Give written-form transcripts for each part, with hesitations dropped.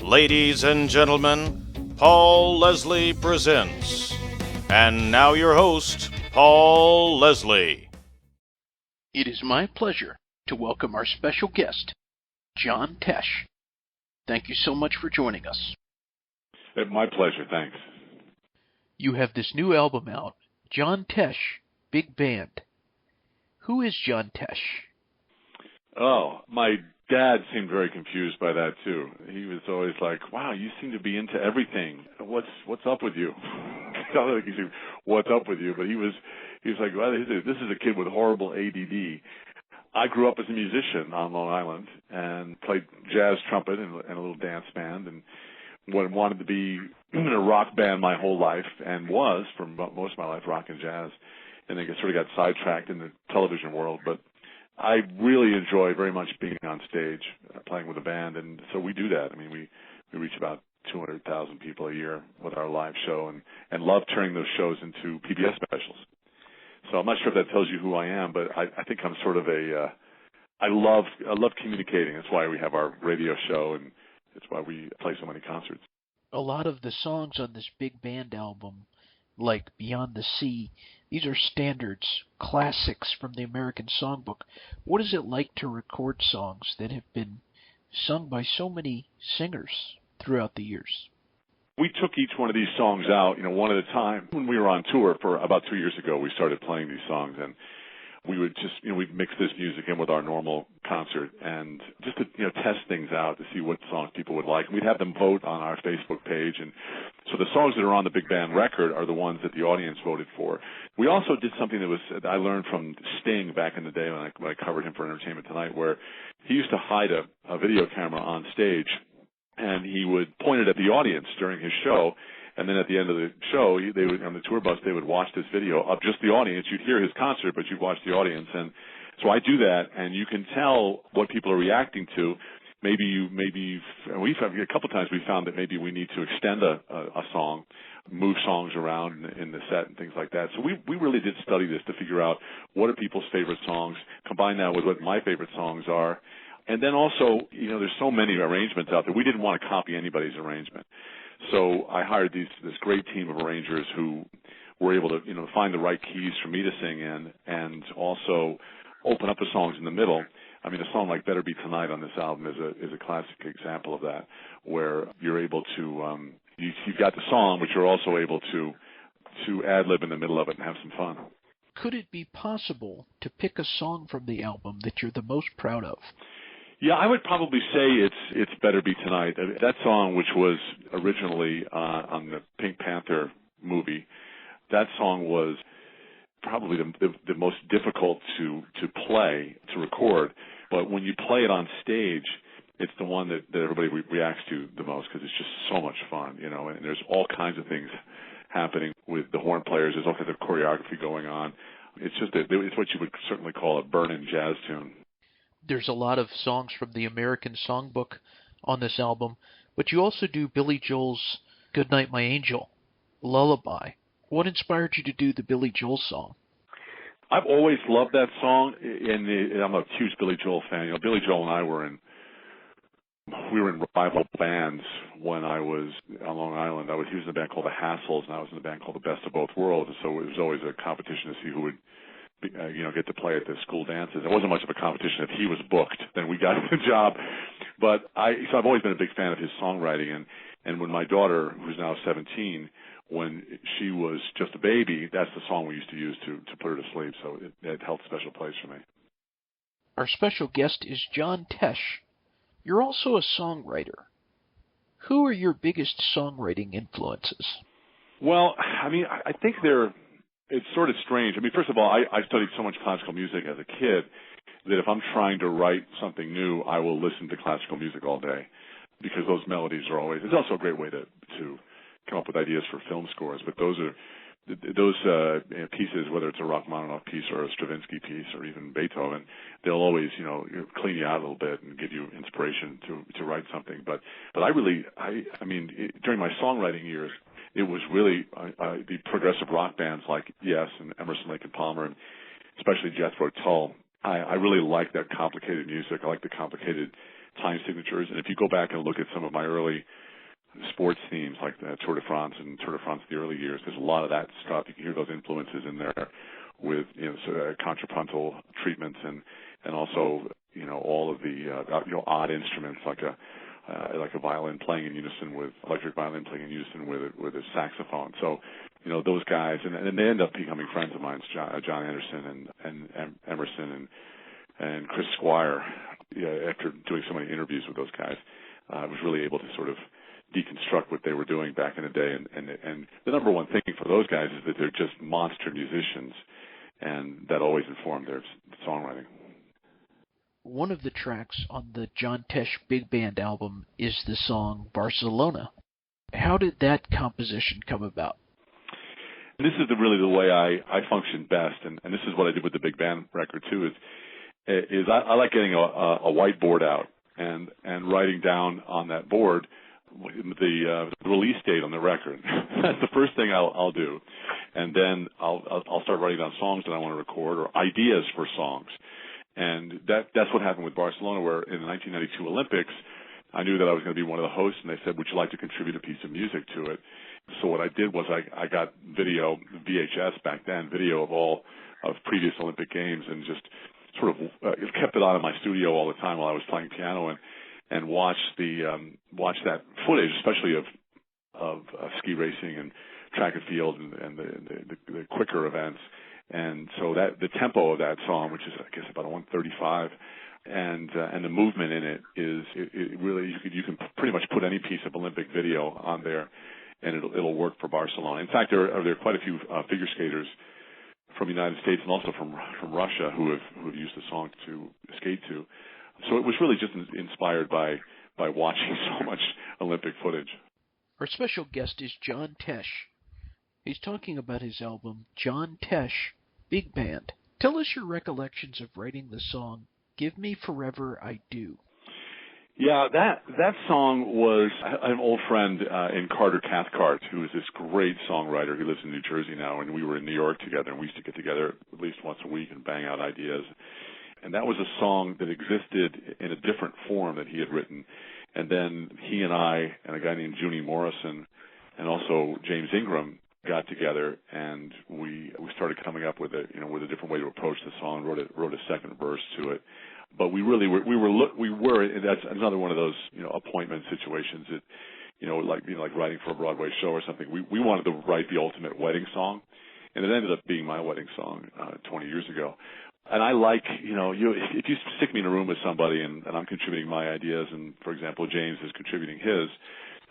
Ladies and gentlemen, Paul Leslie presents. And now your host, Paul Leslie. It is my pleasure to welcome our special guest, John Tesh. Thank you so much for joining us. My pleasure, thanks. You have this new album out, John Tesh, Big Band. Who is John Tesh? Oh, my dad seemed very confused by that too. He was always like, "Wow, you seem to be into everything. What's up with you?" I don't think he said, "What's up with you?" But he was like, "Well, this is a kid with horrible ADD." I grew up as a musician on Long Island and played jazz trumpet and a little dance band, and wanted to be in a rock band my whole life, and was for most of my life, rock and jazz, and then sort of got sidetracked in the television world. But I really enjoy very much being on stage, playing with a band, and so we do that. I mean, we reach about 200,000 people a year with our live show, and love turning those shows into PBS specials. So I'm not sure if that tells you who I am, but I think I'm sort of I love communicating. That's why we have our radio show, and it's why we play so many concerts. A lot of the songs on this Big Band album, like Beyond the Sea, these are standards, classics from the American Songbook. What is it like to record songs that have been sung by so many singers throughout the years? We took each one of these songs out, one at a time. When we were on tour for about 2 years ago, we started playing these songs, and we would just, we'd mix this music in with our normal concert, and just to, test things out to see what songs people would like. And we'd have them vote on our Facebook page, and so the songs that are on the Big Band record are the ones that the audience voted for. We also did something that I learned from Sting back in the day when I covered him for Entertainment Tonight, where he used to hide a video camera on stage, and he would point it at the audience during his show, and then at the end of the show, they would, on the tour bus, they would watch this video of just the audience. You'd hear his concert, but you'd watch the audience. And so I do that, and you can tell what people are reacting to. We've a couple times we found that maybe we need to extend a song, move songs around in the set and things like that. So we really did study this to figure out what are people's favorite songs, combine that with what my favorite songs are. And then also, there's so many arrangements out there. We didn't want to copy anybody's arrangement. So I hired this great team of arrangers who were able to, find the right keys for me to sing in, and also open up the songs in the middle. I mean, a song like "Better Be Tonight" on this album is a classic example of that, where you're able to, you've got the song, but you're also able to ad-lib in the middle of it and have some fun. Could it be possible to pick a song from the album that you're the most proud of? Yeah, I would probably say it's "Better Be Tonight." That song, which was originally on the Pink Panther movie, that song was probably the most difficult to play, to record. But when you play it on stage, it's the one that everybody reacts to the most, because it's just so much fun, and there's all kinds of things happening with the horn players. There's all kinds of choreography going on. It's just it's what you would certainly call a burnin' jazz tune. There's a lot of songs from the American Songbook on this album, but you also do Billy Joel's "Goodnight My Angel," Lullaby. What inspired you to do the Billy Joel song? I've always loved that song, and I'm a huge Billy Joel fan. Billy Joel and I were in rival bands when I was on Long Island. He was in a band called the Hassles, and I was in a band called the Best of Both Worlds, and so it was always a competition to see who would get to play at the school dances. It wasn't much of a competition. If he was booked, then we got the job. But so I've always been a big fan of his songwriting. And when my daughter, who's now 17, when she was just a baby, that's the song we used to use to put her to sleep. So it held a special place for me. Our special guest is John Tesh. You're also a songwriter. Who are your biggest songwriting influences? Well, I mean, I think it's sort of strange. I mean, first of all, I studied so much classical music as a kid that if I'm trying to write something new, I will listen to classical music all day, because those melodies are always. It's also a great way to come up with ideas for film scores. But those pieces, whether it's a Rachmaninoff piece or a Stravinsky piece or even Beethoven, they'll always clean you out a little bit and give you inspiration to write something. But I mean, during my songwriting years, it was really the progressive rock bands like Yes and Emerson, Lake and Palmer, and especially Jethro Tull. I really like that complicated music. I like the complicated time signatures. And if you go back and look at some of my early sports themes like the Tour de France and Tour de France the early years, there's a lot of that stuff. You can hear those influences in there with sort of contrapuntal treatments and also all of the odd instruments like a violin playing in unison with electric violin playing in unison with a saxophone. So those guys, and they end up becoming friends of mine, John Anderson and Emerson and Chris Squire. After doing so many interviews with those guys, I was really able to sort of deconstruct what they were doing back in the day. And the number one thing for those guys is that they're just monster musicians, and that always informed their songwriting. One of the tracks on the John Tesh Big Band album is the song Barcelona. How did that composition come about? This is really the way I function best, and this is what I did with the big band record too. Is I like getting a whiteboard out and writing down on that board the release date on the record. That's the first thing I'll do, and then I'll start writing down songs that I want to record or ideas for songs, and that's what happened with Barcelona, where in the 1992 Olympics, I knew that I was going to be one of the hosts, and they said, "Would you like to contribute a piece of music to it?" So what I did was I got video, VHS back then, video of previous Olympic games, and just sort of kept it on in my studio all the time while I was playing piano and watched that footage, especially of ski racing and track and field and the quicker events. And so that the tempo of that song, which is I guess about a 135, and the movement in it is it really you can pretty much put any piece of Olympic video on there, and it'll work for Barcelona. In fact, there are quite a few figure skaters from the United States and also from Russia who have used the song to skate to. So it was really just inspired by watching so much Olympic footage. Our special guest is John Tesh. He's talking about his album John Tesh Big Band. Tell us your recollections of writing the song Give Me Forever I Do. Yeah, that song was an old friend in Carter Cathcart, who is this great songwriter. He lives in New Jersey now, and we were in New York together, and we used to get together at least once a week and bang out ideas. And that was a song that existed in a different form that he had written. And then he and I and a guy named Junie Morrison and also James Ingram got together, and we started coming up with a different way to approach the song. Wrote a second verse to it. But we really were that's another one of those appointment situations that like writing for a Broadway show or something. We wanted to write the ultimate wedding song, and it ended up being my wedding song 20 years ago. And I like if you stick me in a room with somebody and I'm contributing my ideas, and for example James is contributing his,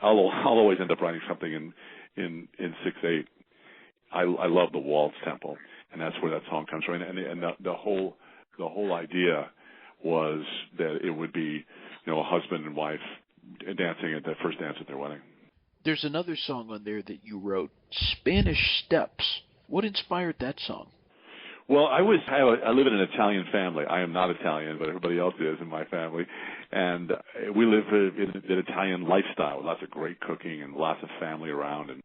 I'll always end up writing something in 6/8. I love the waltz tempo, and that's where that song comes from. And the whole idea was that it would be, a husband and wife dancing at their first dance at their wedding. There's another song on there that you wrote, Spanish Steps. What inspired that song? Well, I live in an Italian family. I am not Italian, but everybody else is in my family. And we live in an Italian lifestyle, lots of great cooking and lots of family around. And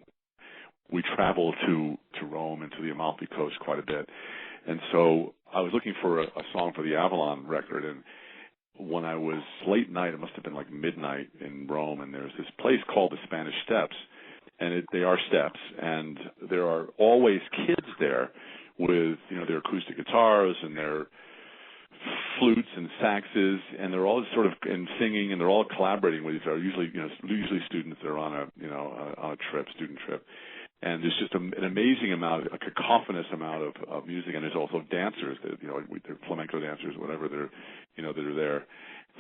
we travel to Rome and to the Amalfi Coast quite a bit. And so I was looking for a song for the Avalon record, and when I was late night, it must have been like midnight in Rome, and there's this place called the Spanish Steps, and they are steps, and there are always kids there with their acoustic guitars and their flutes and saxes, and they're all sort of singing, and they're all collaborating with each other. Usually students that are on a student trip. And there's just an amazing amount, a cacophonous amount of music, and there's also dancers, they're flamenco dancers, whatever that are there.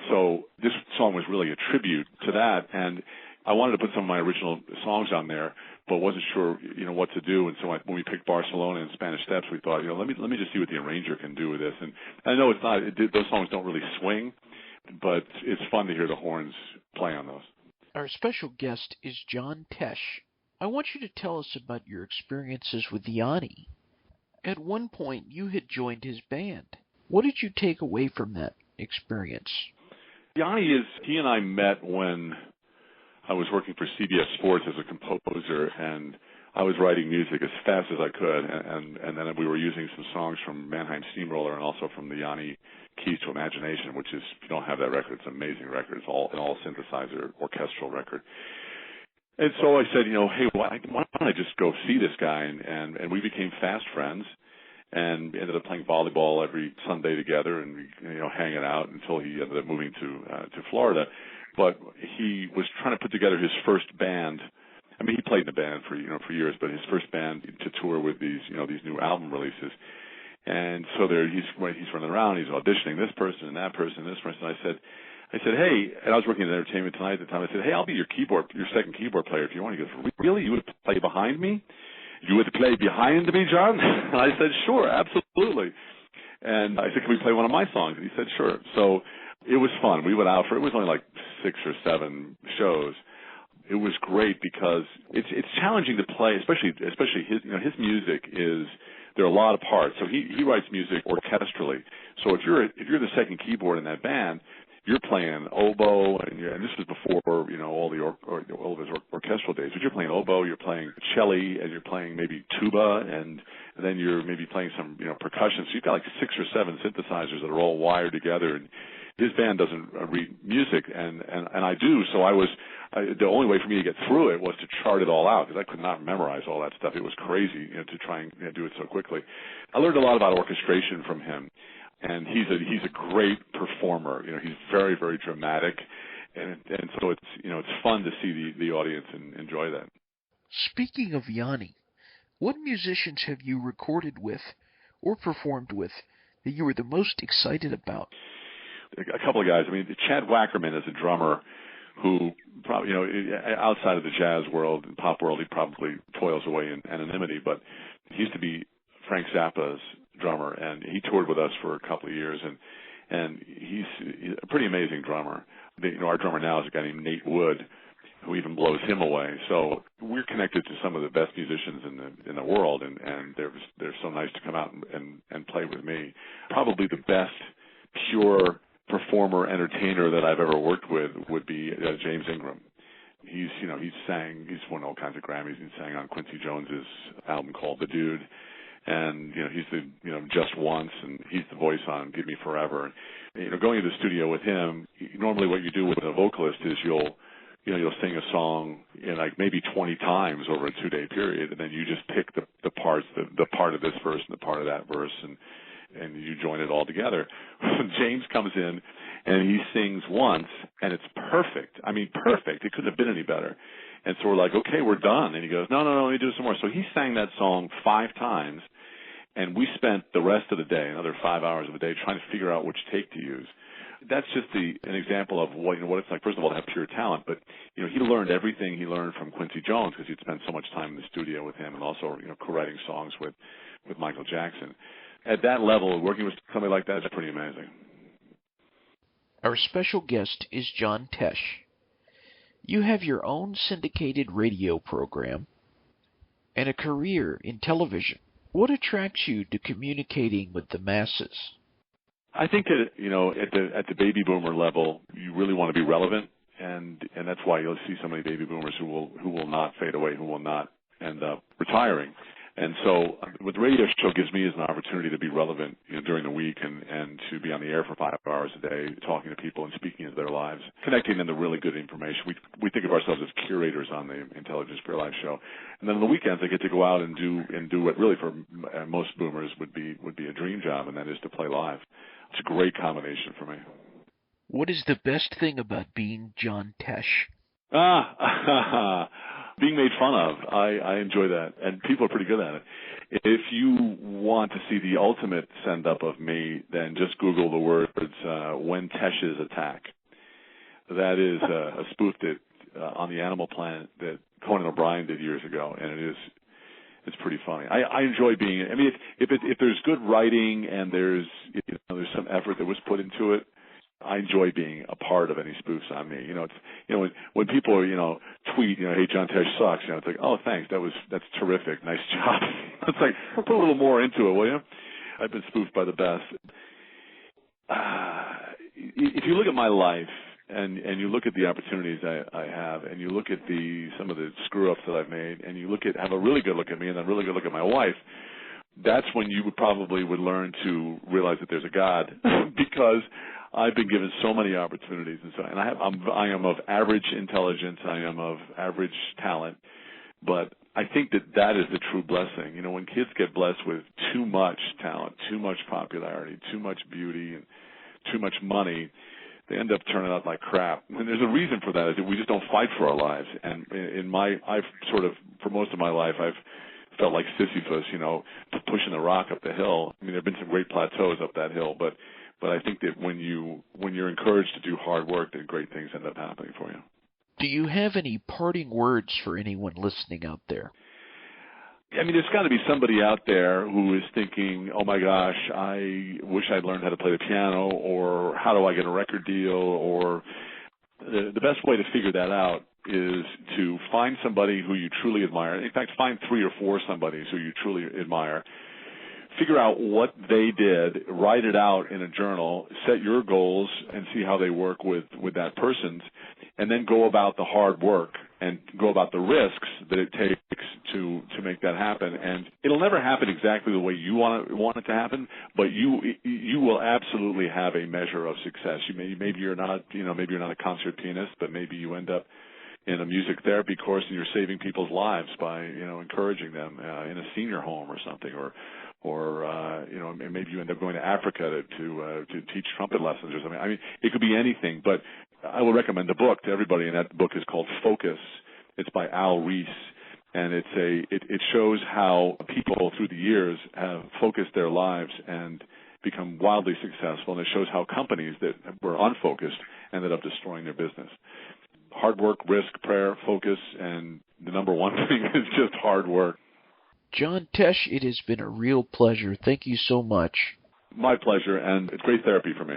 So this song was really a tribute to that, and I wanted to put some of my original songs on there, but wasn't sure, what to do. And so when we picked Barcelona and Spanish Steps, we thought, let me just see what the arranger can do with this. And I know those songs don't really swing, but it's fun to hear the horns play on those. Our special guest is John Tesh. I want you to tell us about your experiences with Yanni. At one point, you had joined his band. What did you take away from that experience? Yanni he and I met when I was working for CBS Sports as a composer, and I was writing music as fast as I could, and then we were using some songs from Mannheim Steamroller and also from the Yanni Keys to Imagination, which is, if you don't have that record, it's an amazing record. It's an all synthesizer orchestral record. And so I said, hey, why don't I just go see this guy? And we became fast friends, and ended up playing volleyball every Sunday together, and hanging out until he ended up moving to Florida. But he was trying to put together his first band. I mean, he played in a band for years, but his first band to tour with these new album releases. And so he's running around, he's auditioning this person and that person and this person. I said, hey, and I was working at Entertainment Tonight at the time. I said, hey, I'll be your second keyboard player if you want. He goes, really? You would play behind me? You would play behind me, John? And I said, sure, absolutely. And I said, can we play one of my songs? And he said, sure. So it was fun. We went out it was only like 6 or 7 shows. It was great because it's challenging to play, especially his music is, there are a lot of parts. So he writes music orchestrally. So if you're the second keyboard in that band, you're playing oboe, and this was before all of his orchestral days. But you're playing oboe, you're playing cello, and you're playing maybe tuba, and then you're maybe playing some percussion. So you've got like 6 or 7 synthesizers that are all wired together. And his band doesn't read music, and I do. So the only way for me to get through it was to chart it all out, because I could not memorize all that stuff. It was crazy to try and do it so quickly. I learned a lot about orchestration from him. And he's a great performer. He's very, very dramatic, and so it's fun to see the audience and enjoy that. Speaking of Yanni, what musicians have you recorded with or performed with that you were the most excited about? A couple of guys. I mean, Chad Wackerman is a drummer who probably, outside of the jazz world and pop world, he probably toils away in anonymity, but he used to be Frank Zappa's drummer, and he toured with us for a couple of years, and he's a pretty amazing drummer. Our drummer now is a guy named Nate Wood, who even blows him away. So we're connected to some of the best musicians in the world, and they're so nice to come out and play with me. Probably the best pure performer entertainer that I've ever worked with would be James Ingram. He's won all kinds of Grammys. He sang on Quincy Jones's album called The Dude. And he's the Just Once, and he's the voice on Give Me Forever. And going to the studio with him, normally what you do with a vocalist is you'll sing a song like maybe 20 times over a 2-day period, and then you just pick the parts, the part of this verse and the part of that verse, and you join it all together. James comes in and he sings once, and it's perfect. I mean, perfect. It couldn't have been any better. And so we're like, okay, we're done. And he goes, no, let me do some more. So he sang that song 5 times, and we spent the rest of the day, another 5 hours of the day, trying to figure out which take to use. That's just an example of what it's like, first of all, to have pure talent. But, he learned everything he learned from Quincy Jones, because he'd spent so much time in the studio with him, and also, co-writing songs with Michael Jackson. At that level, working with somebody like that is pretty amazing. Our special guest is John Tesh. You have your own syndicated radio program and a career in television. What attracts you to communicating with the masses? I think that at the baby boomer level, you really want to be relevant, and that's why you'll see so many baby boomers who will not fade away, who will not end up retiring. And so what the radio show gives me is an opportunity to be relevant during the week and to be on the air for 5 hours a day, talking to people and speaking into their lives, connecting them to really good information. We think of ourselves as curators on the Intelligence for Your Life show. And then on the weekends, I get to go out and do what really for most boomers would be a dream job, and that is to play live. It's a great combination for me. What is the best thing about being John Tesh? Being made fun of. I enjoy that, and people are pretty good at it. If you want to see the ultimate send-up of me, then just Google the words, When Tesh's Attack. That is a spoof that on the Animal Planet that Conan O'Brien did years ago, and it's pretty funny. I enjoy being, I mean, if there's good writing and there's some effort that was put into it, I enjoy being a part of any spoofs on me. When people tweet, hey, John Tesh sucks. It's like, oh, thanks. That's terrific. Nice job. It's like, put a little more into it, will you? I've been spoofed by the best. If you look at my life, and you look at the opportunities I have, and you look at some of the screw ups that I've made, and you have a really good look at me, and then really good look at my wife. That's when you would learn to realize that there's a God, because I've been given so many opportunities, and I am of average intelligence, I am of average talent, but I think that is the true blessing. You know, when kids get blessed with too much talent, too much popularity, too much beauty, and too much money, they end up turning out like crap. And there's a reason for that, is that we just don't fight for our lives. And for most of my life, I've felt like Sisyphus, you know, pushing the rock up the hill. I mean, there have been some great plateaus up that hill, but I think that when you're encouraged to do hard work, then great things end up happening for you. Do you have any parting words for anyone listening out there? I mean, there's got to be somebody out there who is thinking, oh my gosh, I wish I'd learned how to play the piano, or how do I get a record deal, or the best way to figure that out is to find somebody who you truly admire. In fact, find 3 or 4 somebodies who you truly admire. Figure out what they did, write it out in a journal, set your goals, and see how they work with that person's, and then go about the hard work and go about the risks that it takes to make that happen. And it'll never happen exactly the way you want it to happen, but you will absolutely have a measure of success. Maybe you're not a concert pianist, but maybe you end up in a music therapy course and you're saving people's lives by encouraging them in a senior home or something, or maybe you end up going to Africa to teach trumpet lessons or something. I mean, it could be anything, but I will recommend a book to everybody, and that book is called Focus. It's by Al Reese, and it shows how people through the years have focused their lives and become wildly successful, and it shows how companies that were unfocused ended up destroying their business. Hard work, risk, prayer, focus, and the number one thing is just hard work. John Tesh, it has been a real pleasure. Thank you so much. My pleasure, and it's great therapy for me.